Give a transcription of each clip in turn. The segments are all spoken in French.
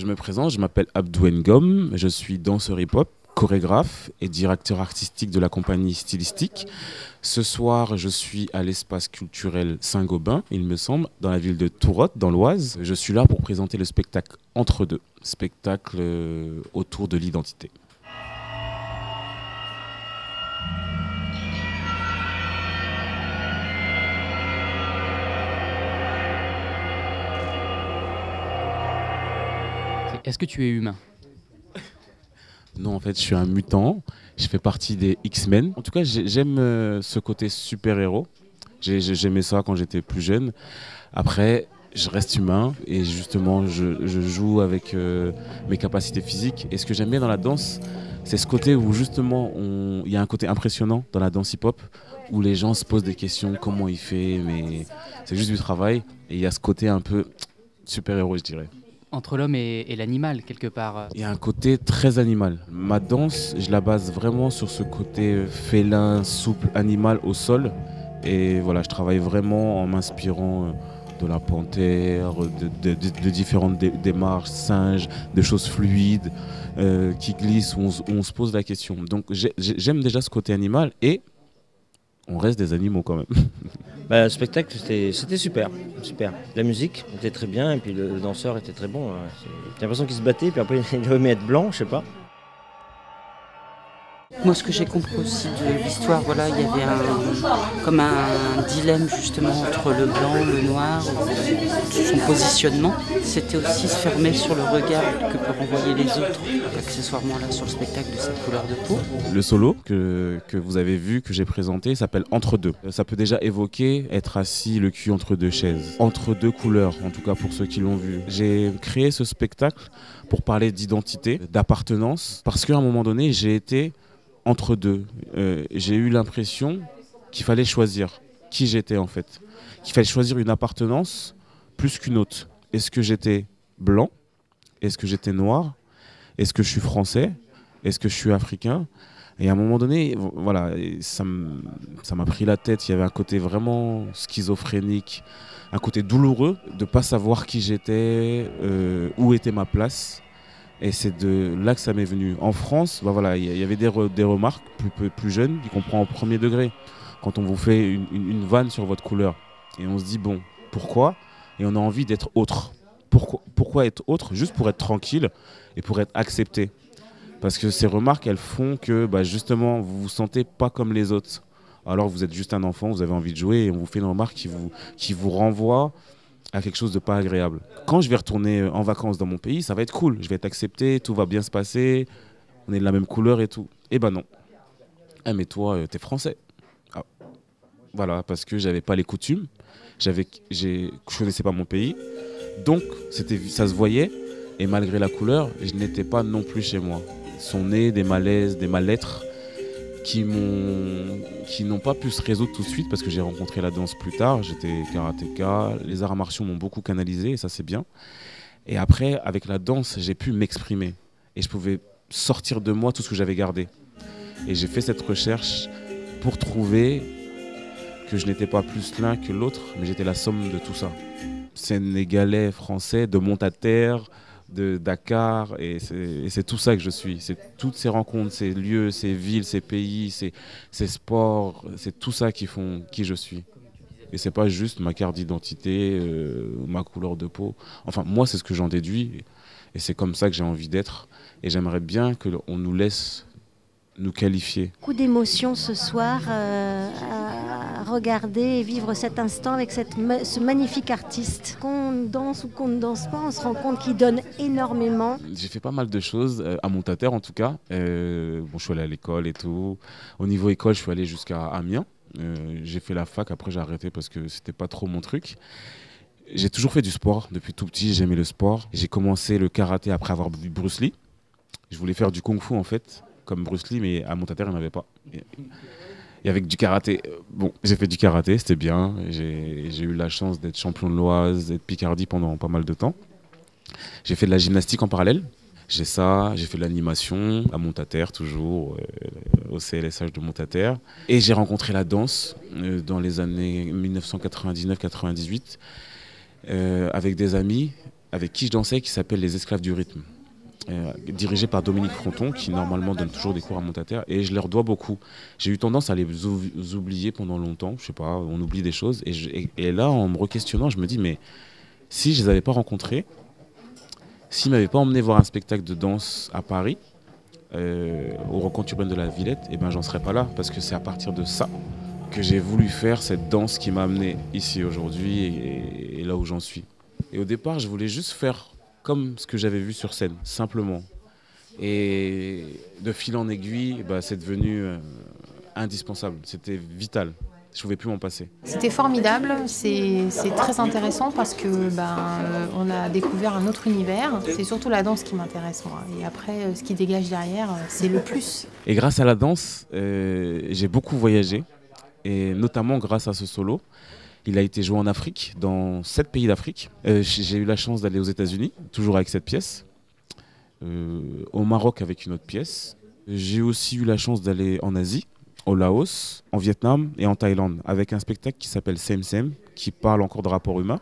me présente, je m'appelle Abdou Ngom, je suis danseur hip-hop, chorégraphe et directeur artistique de la compagnie Stylistique. Ce soir, je suis à l'espace culturel Saint-Gobain, il me semble, dans la ville de Tourotte, dans l'Oise. Je suis là pour présenter le spectacle Entre deux, spectacle autour de l'identité. Est-ce que tu es humain? Non, en fait, je suis un mutant. Je fais partie des X-Men. En tout cas, j'aime ce côté super-héros. J'aimais ça quand j'étais plus jeune. Après, je reste humain et justement, je joue avec mes capacités physiques. Et ce que j'aime bien dans la danse, c'est ce côté où justement, il y a un côté impressionnant dans la danse hip-hop où les gens se posent des questions, comment il fait, mais c'est juste du travail. Et il y a ce côté un peu super-héros, je dirais. Entre l'homme et l'animal, quelque part. Il y a un côté très animal. Ma danse, je la base vraiment sur ce côté félin, souple, animal au sol. Et voilà, je travaille vraiment en m'inspirant de la panthère, de différentes démarches, singes, de choses fluides qui glissent, où on se pose la question. Donc j'aime déjà ce côté animal et on reste des animaux quand même. Bah, le spectacle, c'était super. La musique était très bien et puis le danseur était très bon. J'ai l'impression qu'il se battait, puis après il devait être blanc, je sais pas. Moi, ce que j'ai compris aussi de l'histoire, voilà, il y avait comme un dilemme justement entre le blanc, le noir, son positionnement. C'était aussi se fermer sur le regard que peuvent renvoyer les autres, accessoirement là sur le spectacle de cette couleur de peau. Le solo que vous avez vu, que j'ai présenté, s'appelle Entre deux. Ça peut déjà évoquer être assis le cul entre deux chaises, entre deux couleurs, en tout cas pour ceux qui l'ont vu. J'ai créé ce spectacle pour parler d'identité, d'appartenance, parce qu'à un moment donné, j'ai été entre deux. J'ai eu l'impression qu'il fallait choisir qui j'étais en fait. Qu'il fallait choisir une appartenance plus qu'une autre. Est-ce que j'étais blanc? Est-ce que j'étais noir? Est-ce que je suis français? Est-ce que je suis africain? Et à un moment donné, voilà, ça m'a pris la tête. Il y avait un côté vraiment schizophrénique, un côté douloureux de ne pas savoir qui j'étais, où était ma place. Et c'est de là que ça m'est venu. En France, bah voilà, il y avait des remarques plus jeunes, y compris en premier degré. Quand on vous fait une vanne sur votre couleur. Et on se dit, bon, pourquoi? Et on a envie d'être autre. Pourquoi être autre? Juste pour être tranquille et pour être accepté. Parce que ces remarques, elles font que bah, justement, vous vous sentez pas comme les autres. Alors vous êtes juste un enfant, vous avez envie de jouer et on vous fait une remarque qui vous renvoie à quelque chose de pas agréable. Quand je vais retourner en vacances dans mon pays, ça va être cool. Je vais être accepté, tout va bien se passer, on est de la même couleur et tout. Eh ben non. Ah mais toi, t'es français. Ah. Voilà, parce que j'avais pas les coutumes, je connaissais pas mon pays, donc ça se voyait. Et malgré la couleur, je n'étais pas non plus chez moi. Sont nés des malaises, des mal-être qui n'ont pas pu se résoudre tout de suite parce que j'ai rencontré la danse plus tard. J'étais karatéka, les arts martiaux m'ont beaucoup canalisé et ça c'est bien. Et après, avec la danse, j'ai pu m'exprimer et je pouvais sortir de moi tout ce que j'avais gardé. Et j'ai fait cette recherche pour trouver que je n'étais pas plus l'un que l'autre, mais j'étais la somme de tout ça. Sénégalais, français, de Montaterre, de Dakar, et c'est tout ça que je suis. C'est toutes ces rencontres, ces lieux, ces villes, ces pays, ces sports, c'est tout ça qui font qui je suis. Et c'est pas juste ma carte d'identité, ma couleur de peau. Enfin, moi, c'est ce que j'en déduis, et c'est comme ça que j'ai envie d'être. Et j'aimerais bien qu'on nous laisse nous qualifier. Beaucoup d'émotions ce soir à regarder et vivre cet instant avec ce magnifique artiste. Qu'on danse ou qu'on ne danse pas, on se rend compte qu'il donne énormément. J'ai fait pas mal de choses, à Montaterre en tout cas. Je suis allé à l'école et tout. Au niveau école, je suis allé jusqu'à Amiens. J'ai fait la fac, après j'ai arrêté parce que c'était pas trop mon truc. J'ai toujours fait du sport, depuis tout petit j'aimais le sport. J'ai commencé le karaté après avoir vu Bruce Lee. Je voulais faire du kung-fu en fait, comme Bruce Lee, mais à Montaterre il n'y en avait pas. Et avec du karaté, bon, j'ai fait du karaté, c'était bien. J'ai eu la chance d'être champion de l'Oise et de Picardie pendant pas mal de temps. J'ai fait de la gymnastique en parallèle. J'ai fait de l'animation à Montaterre, toujours, au CLSH de Montaterre. Et j'ai rencontré la danse dans les années 1999-98 avec des amis. avec qui je dansais qui s'appelle Les Esclaves du rythme, dirigé par Dominique Fronton, qui normalement donne toujours des cours à Montaterre, et je leur dois beaucoup. J'ai eu tendance à les oublier pendant longtemps, je sais pas, on oublie des choses, et là, en me re-questionnant, je me dis, mais si je les avais pas rencontrés, s'ils m'avaient pas emmené voir un spectacle de danse à Paris, au Rencontre urbaine de la Villette, et ben j'en serais pas là, parce que c'est à partir de ça que j'ai voulu faire cette danse qui m'a amené ici aujourd'hui et là où j'en suis. Et au départ, je voulais juste faire comme ce que j'avais vu sur scène, simplement. Et de fil en aiguille, c'est devenu indispensable, c'était vital. Je ne pouvais plus m'en passer. C'était formidable, c'est très intéressant parce que on a découvert un autre univers. C'est surtout la danse qui m'intéresse moi. Et après, ce qui dégage derrière, c'est le plus. Et grâce à la danse, j'ai beaucoup voyagé, et notamment grâce à ce solo. Il a été joué en Afrique, dans 7 pays d'Afrique. J'ai eu la chance d'aller aux États-Unis, toujours avec cette pièce. Au Maroc avec une autre pièce. J'ai aussi eu la chance d'aller en Asie, au Laos, en Vietnam et en Thaïlande, avec un spectacle qui s'appelle Same Same, qui parle encore de rapport humain,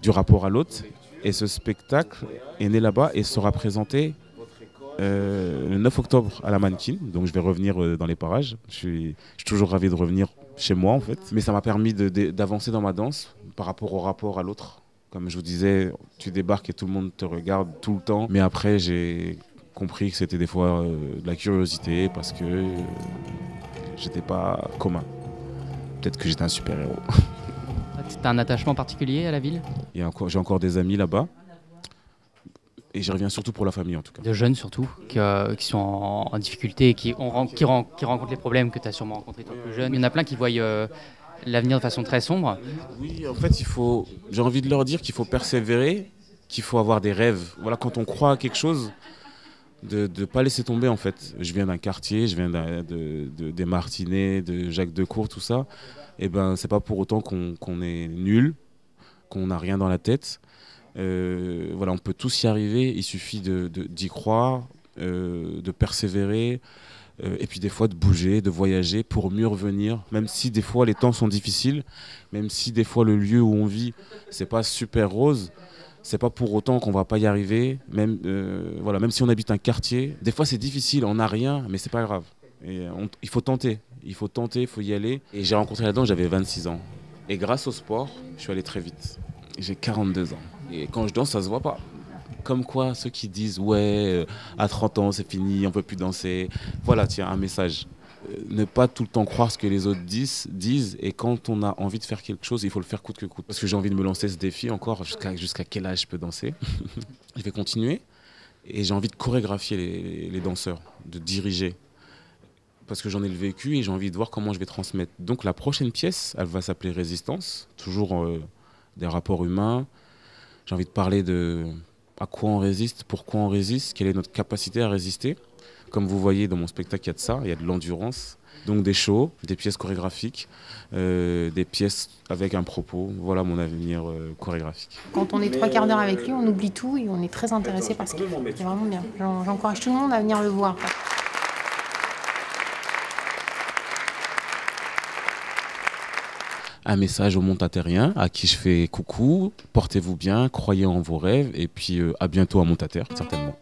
du rapport à l'autre. Et ce spectacle est né là-bas et sera présenté le 9 octobre à la Mannequin. Donc je vais revenir dans les parages. Je suis toujours ravi de revenir chez moi en fait. Mais ça m'a permis d'avancer dans ma danse par rapport au rapport à l'autre. Comme je vous disais, tu débarques et tout le monde te regarde tout le temps. Mais après, j'ai compris que c'était des fois de la curiosité parce que j'étais pas commun. Peut-être que j'étais un super-héros. T'as un attachement particulier à la ville ? J'ai encore des amis là-bas. Et j'y reviens surtout pour la famille en tout cas. De jeunes surtout, qui sont en difficulté et qui rencontrent les problèmes que tu as sûrement rencontrés toi plus jeune. Il y en a plein qui voient l'avenir de façon très sombre. Oui, en fait, j'ai envie de leur dire qu'il faut persévérer, qu'il faut avoir des rêves. Voilà, quand on croit à quelque chose, de ne pas laisser tomber en fait. Je viens d'un quartier, je viens des Martinets, de Jacques Decour, tout ça. Et c'est pas pour autant qu'on est nul, qu'on n'a rien dans la tête. On peut tous y arriver, il suffit d'y croire, de persévérer, et puis des fois de bouger, de voyager pour mieux revenir, même si des fois les temps sont difficiles, même si des fois le lieu où on vit c'est pas super rose, c'est pas pour autant qu'on va pas y arriver, même si on habite un quartier, des fois c'est difficile, on n'a rien, mais c'est pas grave. Et il faut tenter, il faut y aller. Et j'ai rencontré là-dedans, j'avais 26 ans. Et grâce au sport, je suis allé très vite. J'ai 42 ans. Et quand je danse, ça se voit pas. Comme quoi, ceux qui disent « ouais, à 30 ans, c'est fini, on peut plus danser ». Voilà, tiens, un message. Ne pas tout le temps croire ce que les autres disent. Et quand on a envie de faire quelque chose, il faut le faire coûte que coûte. Parce que j'ai envie de me lancer ce défi encore, jusqu'à quel âge je peux danser. Je vais continuer. Et j'ai envie de chorégraphier les danseurs, de diriger. Parce que j'en ai le vécu et j'ai envie de voir comment je vais transmettre. Donc la prochaine pièce, elle va s'appeler Résistance. Toujours des rapports humains. J'ai envie de parler de à quoi on résiste, pourquoi on résiste, quelle est notre capacité à résister. Comme vous voyez dans mon spectacle, il y a de ça, il y a de l'endurance. Donc des shows, des pièces chorégraphiques, des pièces avec un propos. Voilà mon avenir chorégraphique. Quand on est 3/4 d'heure avec lui, on oublie tout et on est très intéressé par ce qu'il fait. C'est vraiment bien. J'encourage tout le monde à venir le voir. Un message aux Montaterriens à qui je fais coucou, portez-vous bien, croyez en vos rêves et puis à bientôt à Montaterre, certainement.